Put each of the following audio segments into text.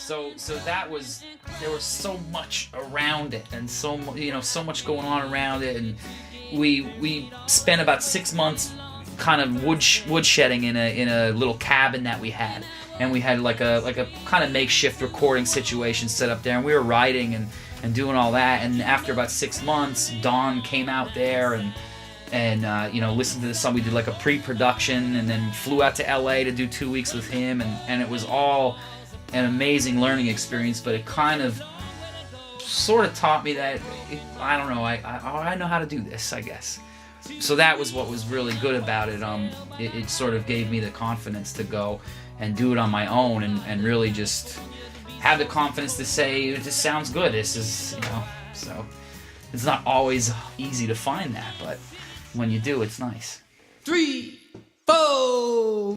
So that was, there was so much around it, and so much going on around it, and we spent about 6 months kind of woodshedding in a little cabin that we had, and we had like a kind of makeshift recording situation set up there, and we were writing and doing all that. And after about 6 months, Don came out there and listened to the song. We did like a pre-production, and then flew out to LA to do 2 weeks with him, and it was all an amazing learning experience. But it kind of sort of taught me that I don't know, I know how to do this, I guess. So that was what was really good about it. It sort of gave me the confidence to go and do it on my own, and really just have the confidence to say, this sounds good, this is, so it's not always easy to find that, but when you do, it's nice. 3, 4.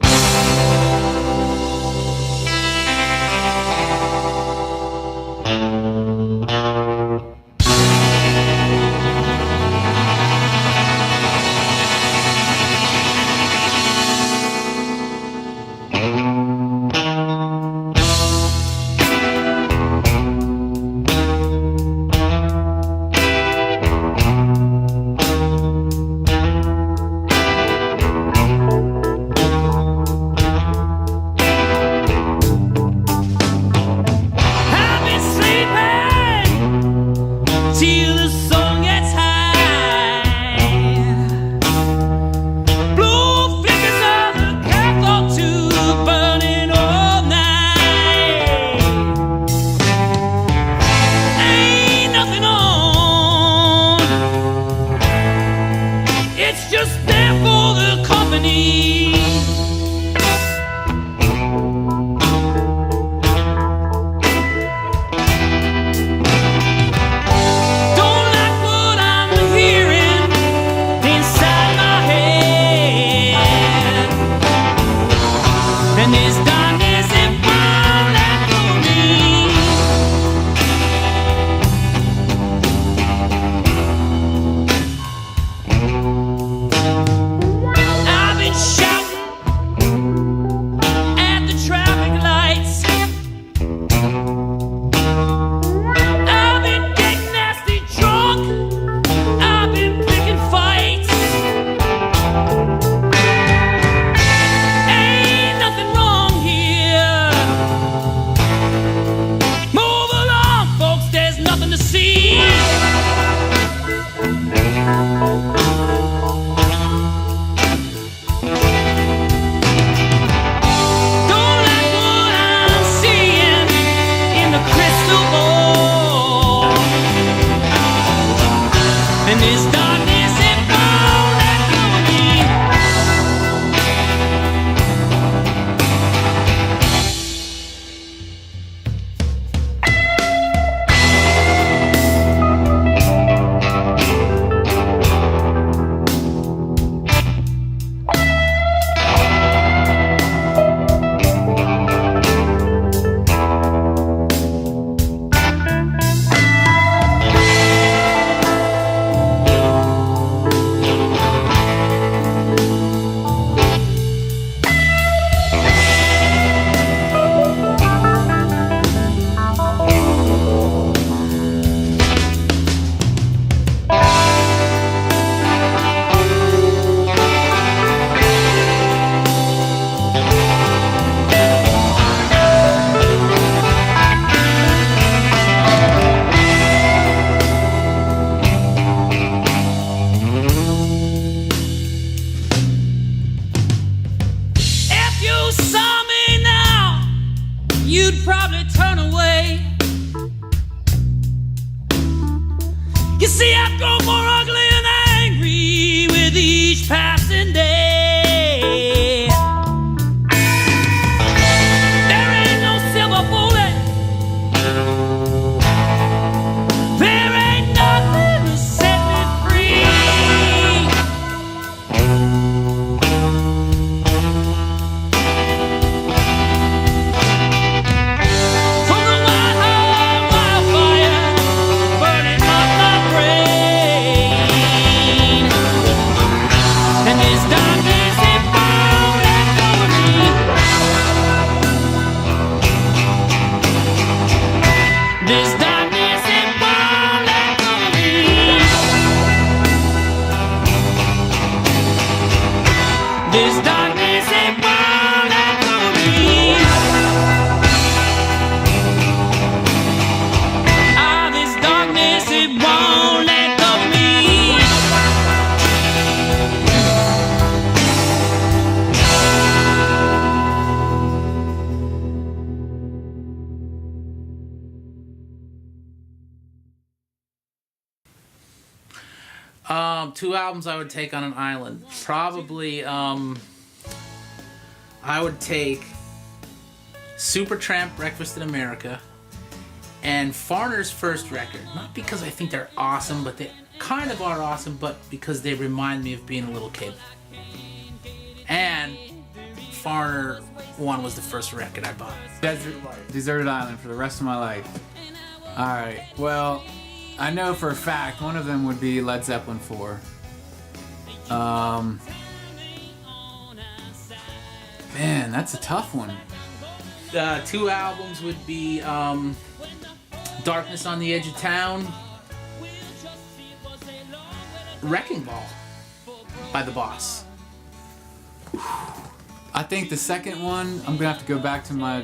From the wild wildfire burning up my brain. Two albums I would take on an island. Probably, I would take Supertramp, Breakfast in America, and Foreigner's first record. Not because I think they're awesome, but they kind of are awesome, but because they remind me of being a little kid. And Foreigner 1 was the first record I bought. Deserted Island for the rest of my life. Alright, well, I know for a fact one of them would be Led Zeppelin 4. Man, that's a tough one. Two albums would be Darkness on the Edge of Town, Wrecking Ball by The Boss. I think the second one, I'm gonna have to go back to my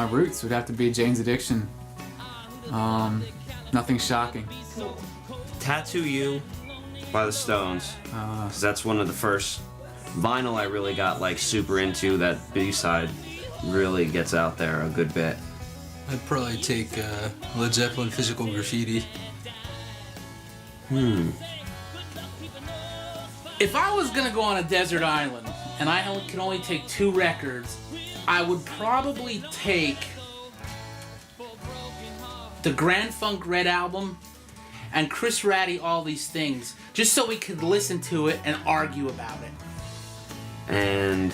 roots. Would have to be Jane's Addiction. Nothing shocking. Tattoo You by the Stones. 'Cause that's one of the first vinyl I really got like super into. That B-side really gets out there a good bit. I'd probably take Led Zeppelin Physical Graffiti. If I was gonna go on a desert island and I could only take two records, I would probably take the Grand Funk Red album and Chris Rattie All These Things, just so we could listen to it and argue about it. And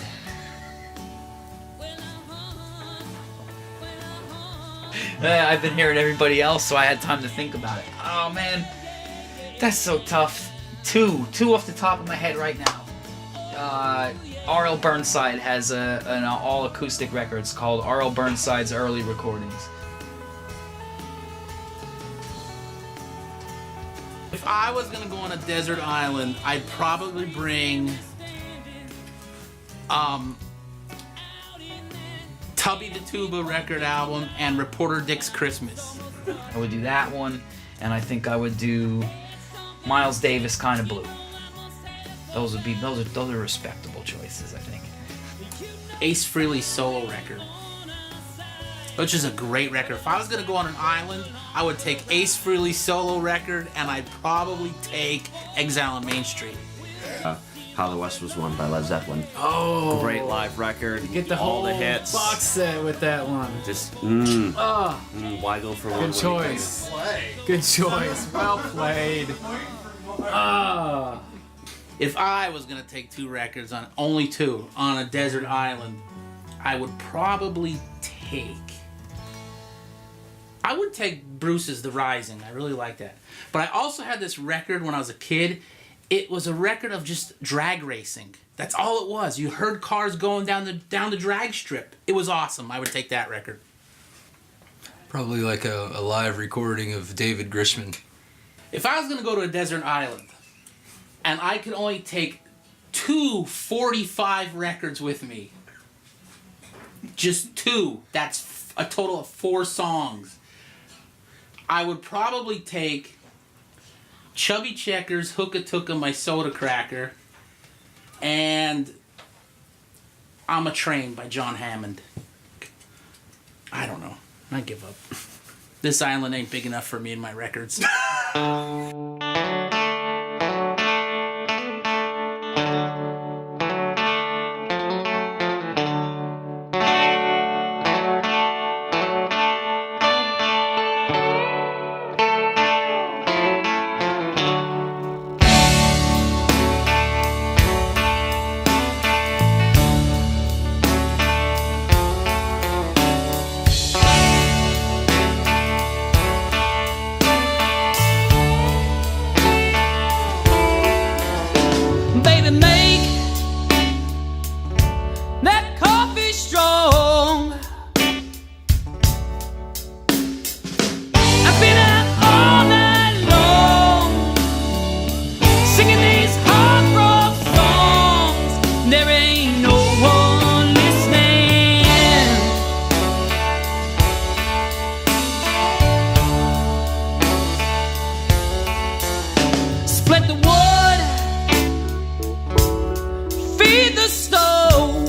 I've been hearing everybody else, so I had time to think about it. Oh man, that's so tough. Two off the top of my head right now. R.L. Burnside has an all acoustic record. It's called R.L. Burnside's Early Recordings. If I was gonna go on a desert island, I'd probably bring Tubby the Tuba record album and Reporter Dick's Christmas. I would do that one, and I think I would do Miles Davis, Kind of Blue. Those are respectable choices, I think. Ace Frehley's solo record, which is a great record. If I was gonna go on an island, I would take Ace Frehley's solo record, and I'd probably take Exile on Main Street. How the West Was Won by Led Zeppelin. Oh, Great live record. get the all whole the hits. box set with that one. Just why go for one? Good choice. Good choice. Well played. If I was gonna take two records, only two, on a desert island, I would probably take Bruce's The Rising. I really like that. But I also had this record when I was a kid. It was a record of just drag racing. That's all it was. You heard cars going down the drag strip. It was awesome. I would take that record. Probably like a live recording of David Grisham. If I was going to go to a desert island and I could only take 245 records with me, just two, that's a total of 4 songs, I would probably take Chubby Checkers, Hooka Tooka, My Soda Cracker, and I'm a Train by John Hammond. I don't know. I give up. This island ain't big enough for me and my records. Baby, make that coffee strong. I've been out all night long, singing these hard rock songs. There ain't no one listening. Split the wood, feed the stove.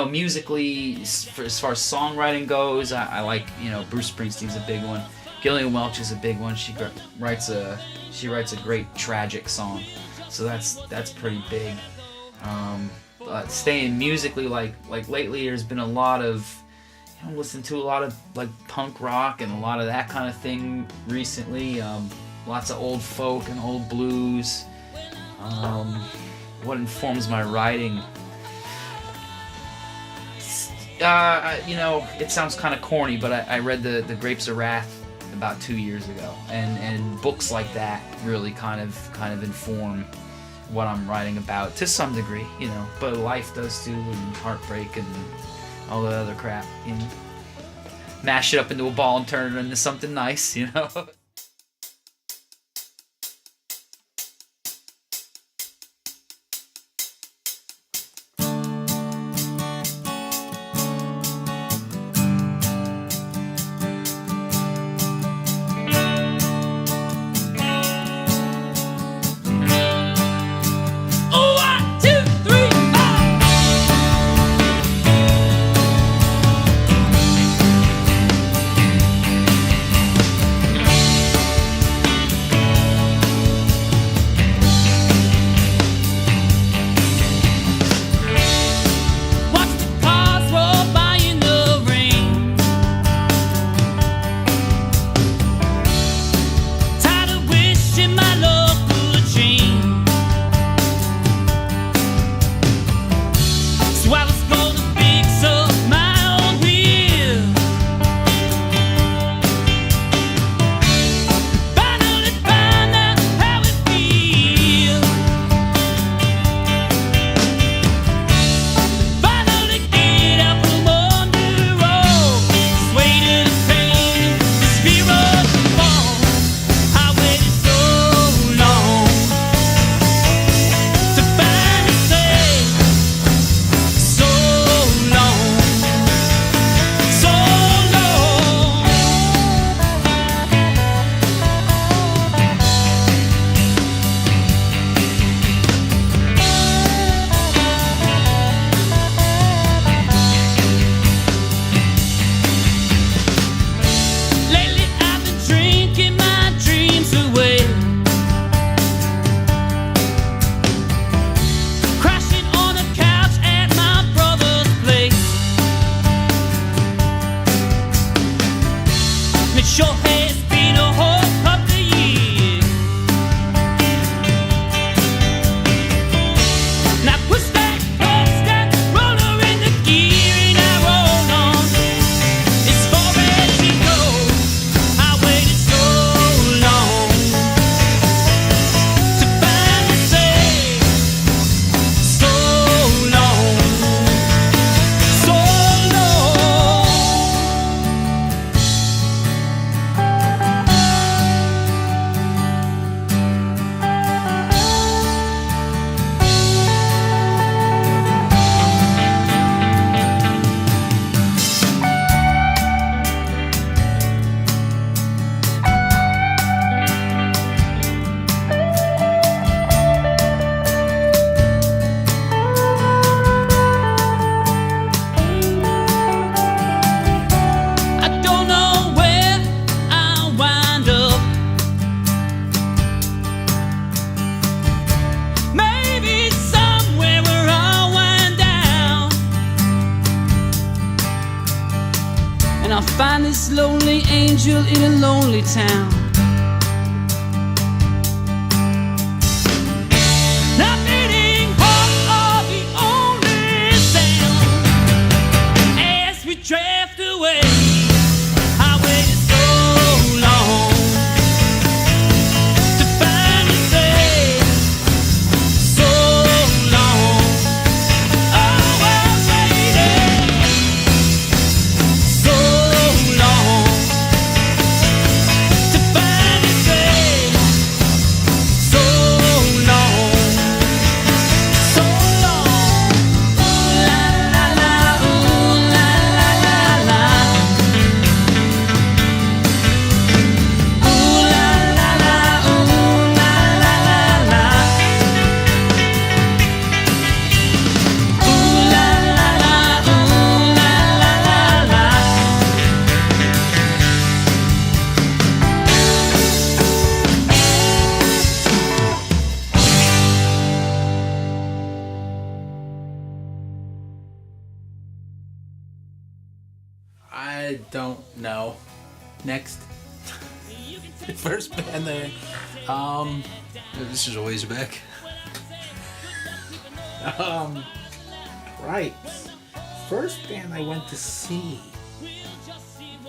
musically, as far as songwriting goes, I like, Bruce Springsteen's a big one. Gillian Welch is a big one. She writes a great tragic song, so that's pretty big. But staying musically, like lately, there's been a lot of, I'm listening to a lot of like punk rock and a lot of that kind of thing recently. Lots of old folk and old blues. What informs my writing? It sounds kind of corny, but I read the Grapes of Wrath about 2 years ago, and books like that really kind of inform what I'm writing about to some degree, but life does too, and heartbreak and all the other crap, mash it up into a ball and turn it into something nice, find this lonely angel in a lonely town. Not beating heart are the only sound as we drift away. I waited so long to finally say so long. Oh, I waited so long to I don't know. Next. First band there. This is a ways back. Right. First band I went to see.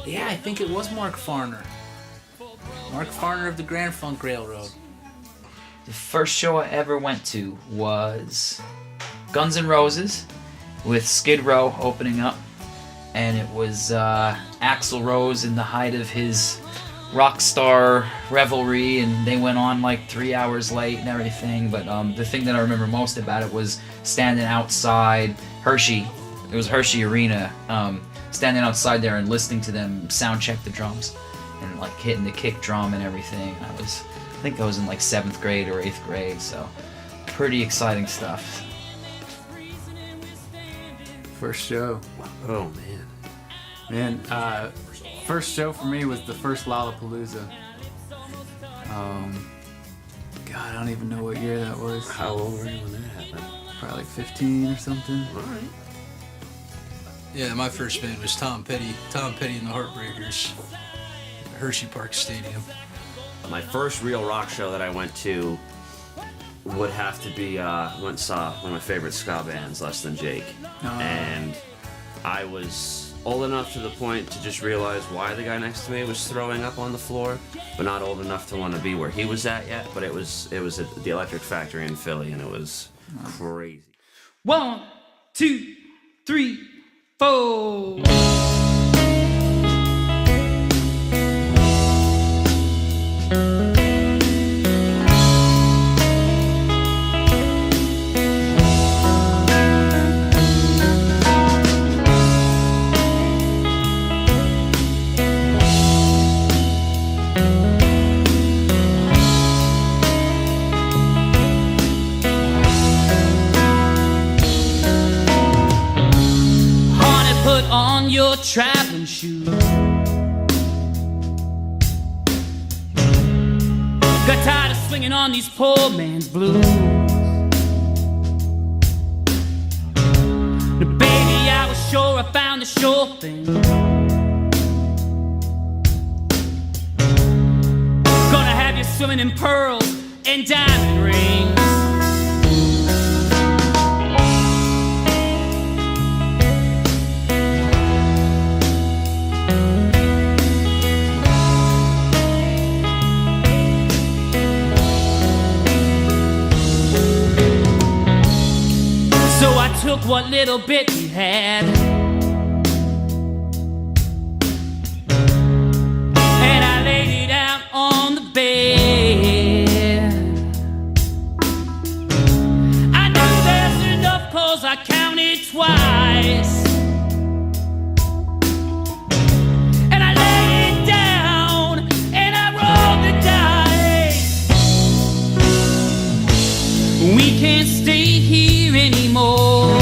Yeah, I think it was Mark Farner. Mark Farner of the Grand Funk Railroad. The first show I ever went to was Guns N' Roses with Skid Row opening up, and it was Axl Rose in the height of his rock star revelry, and they went on like 3 hours late and everything. But the thing that I remember most about it was standing outside Hershey. It was Hershey Arena, standing outside there and listening to them sound check the drums and like hitting the kick drum and everything. I think I was in like 7th grade or 8th grade, so pretty exciting stuff. First show. Oh man. Man, first show for me was the first Lollapalooza. God, I don't even know what year that was. How old were you when that happened? Probably like 15 or something. All right. Yeah, my first band was Tom Petty and the Heartbreakers, at Hershey Park Stadium. My first real rock show that I went to would have to be went and saw one of my favorite ska bands, Less Than Jake, and I was old enough to the point to just realize why the guy next to me was throwing up on the floor, but not old enough to want to be where he was at yet. But it was at the Electric Factory in Philly, and it was crazy. 1, 2, 3, 4. On your traveling shoes, got tired of swinging on these poor man's blues. Now, baby, I was sure I found the sure thing. Gonna have you swimming in pearls and diamond rings. Took what little bit we had, and I laid it out on the bed. I knew there's enough 'cause I counted twice, and I laid it down and I rolled the dice. We can't stay here anymore.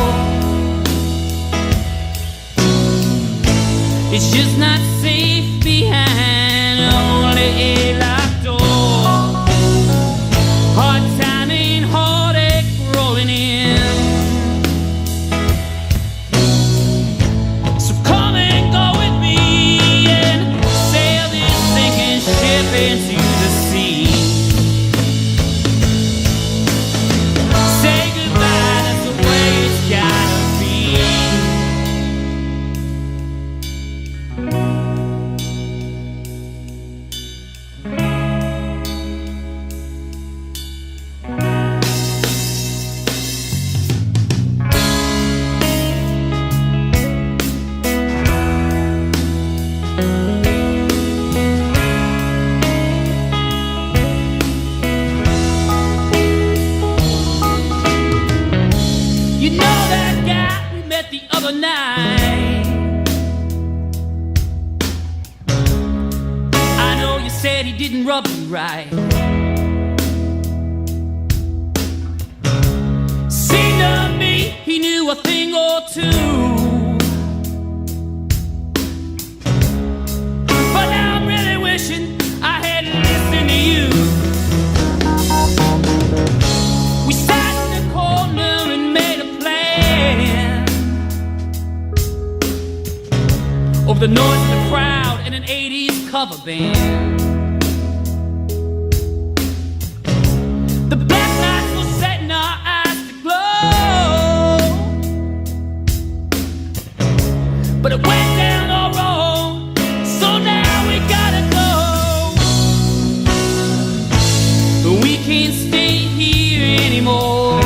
It's just not safe behind only a locked door. Hard time and heartache rolling in. So come and go with me and sail this sinking ship into the sea. Say goodbye, that's the way it's gotta be. You know that guy we met the other night? I know you said he didn't rub you right. Seemed to me he knew a thing or two. But now I'm really wishing I had listened to you. We sat in the corner and made a plan. Oh, over the noise of the crowd in an 80s cover band. The black lights were setting our eyes to glow, but it went down all wrong, so now we gotta go. We can't stay here anymore.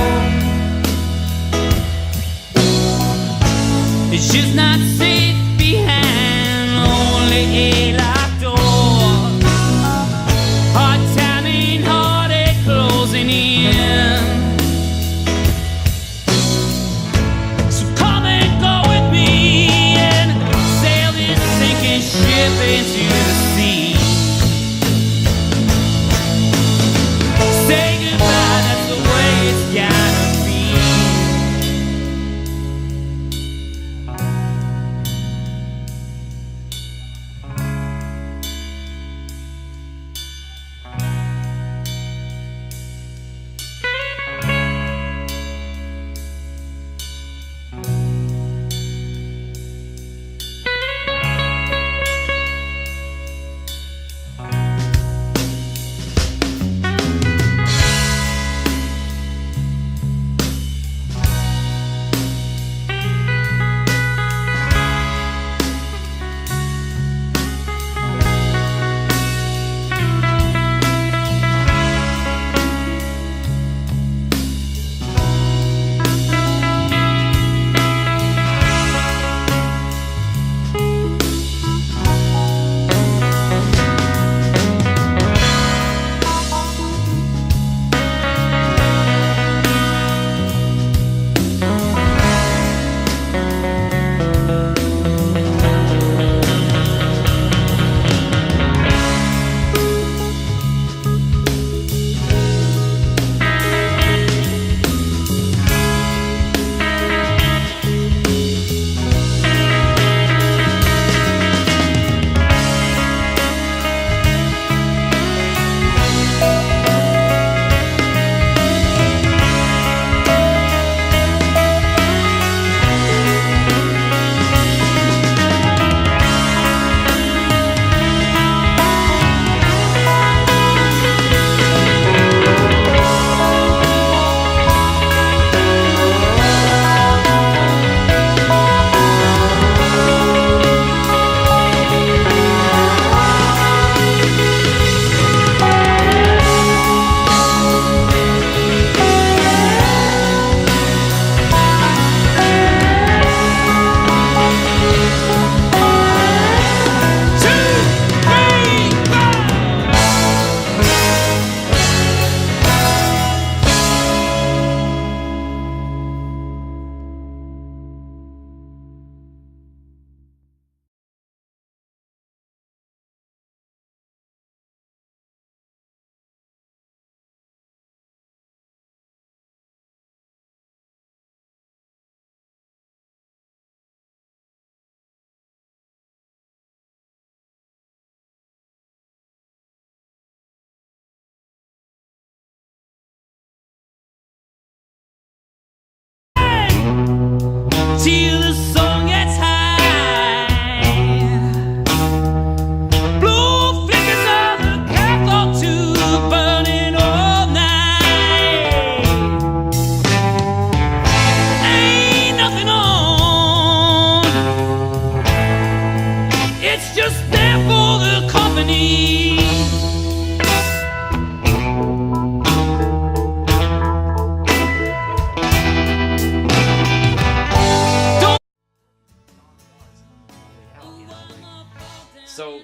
It's just not safe behind only a locked door. Hard time and heartache closing in. So come and go with me and sail this sinking ship into the sea. Say goodbye, that's the way it's gotta be. Till the sun gets high, blue flickers of the cathode tube burning all night. Ain't nothing on, it's just there for the company.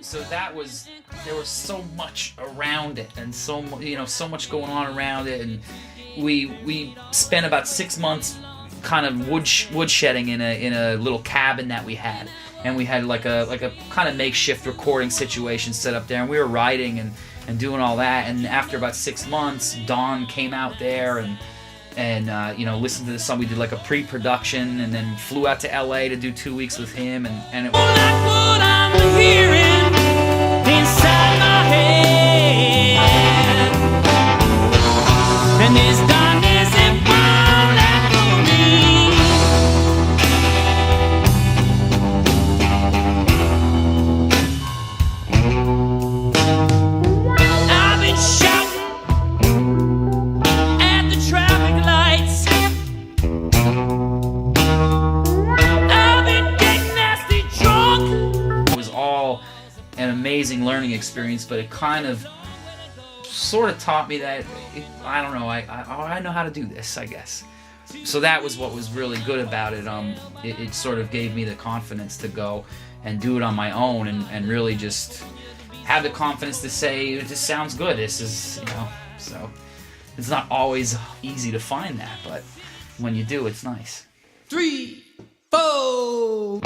So that was, there was so much around it, and so much going on around it, and we spent about 6 months kind of woodshedding in a little cabin that we had, and we had like a kind of makeshift recording situation set up there, and we were writing and doing all that, and after about 6 months, Don came out there and listened to the song. We did like a pre-production, and then flew out to LA to do 2 weeks with him, and it was Like what I'm hearing inside my head, and this darkness it won't let go of me. amazing learning experience, but it kind of sort of taught me that I don't know, I know how to do this, I guess. So that was what was really good about it. It sort of gave me the confidence to go and do it on my own, and really just have the confidence to say, this sounds good. This is, so it's not always easy to find that, but when you do, it's nice. 3, 4.